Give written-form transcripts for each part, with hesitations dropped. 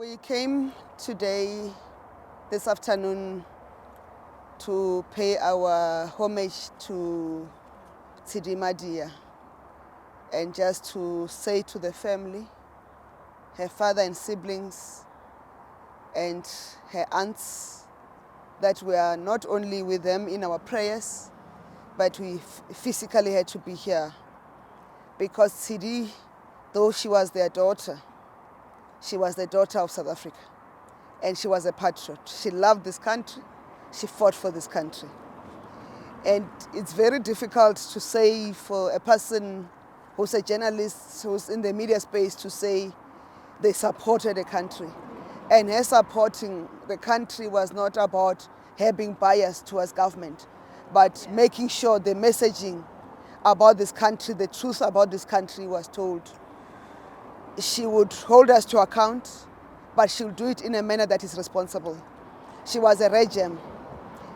We came this afternoon, to pay our homage to Tshidi Madia and just to say to the family, her father and siblings and her aunts, that we are not only with them in our prayers, but we physically had to be here. Because Tshidi, though she was their daughter, she was the daughter of South Africa. And she was a patriot. She loved this country. She fought for this country. And it's very difficult to say for a person who's a journalist, who's in the media space, to say they supported the country. And her supporting the country was not about her being biased towards government, but making sure the messaging about this country, the truth about this country was told. She would hold us to account, but she'll do it in a manner that is responsible. She was a regem.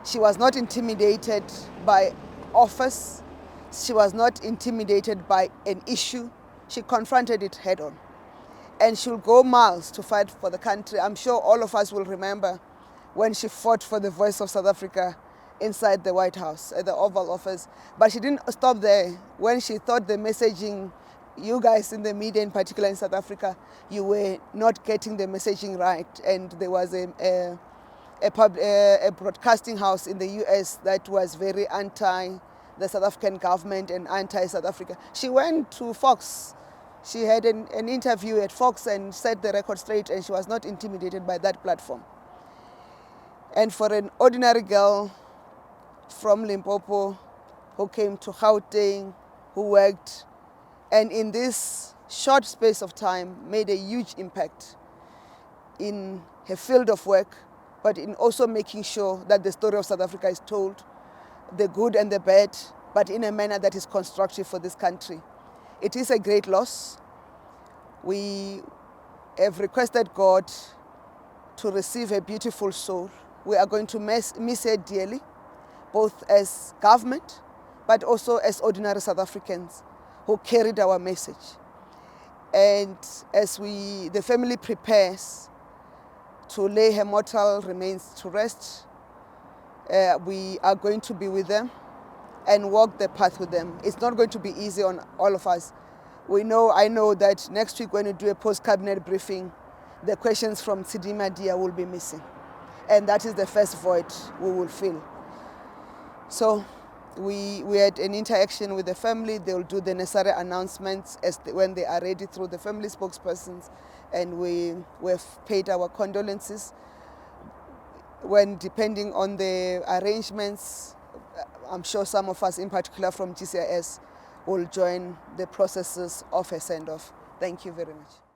She was not intimidated by office. She was not intimidated by an issue. She confronted it head on. And she'll go miles to fight for the country. I'm sure all of us will remember when she fought for the voice of South Africa inside the White House, at the Oval Office. But she didn't stop there. When she thought the messaging, you guys in the media, in particular in South Africa, you were not getting the messaging right. And there was a broadcasting house in the US that was very anti the South African government and anti-South Africa. She went to Fox. She had an interview at Fox and set the record straight, and she was not intimidated by that platform. And for an ordinary girl from Limpopo who came to Gauteng, who worked, and in this short space of time made a huge impact in her field of work, but in also making sure that the story of South Africa is told, the good and the bad, but in a manner that is constructive for this country. It is a great loss. We have requested God to receive a beautiful soul. We are going to miss her dearly, both as government, but also as ordinary South Africans who carried our message. And as the family prepares to lay her mortal remains to rest, we are going to be with them and walk the path with them. It's not going to be easy on all of us. I know that next week when we do a post-cabinet briefing, the questions from Tshidi Madia will be missing. And that is the first void we will fill. So we had an interaction with the family. They will do the necessary announcements when they are ready through the family spokespersons. And we have paid our condolences. Depending on the arrangements, I'm sure some of us, in particular from GCIS, will join the processes of a send-off. Thank you very much.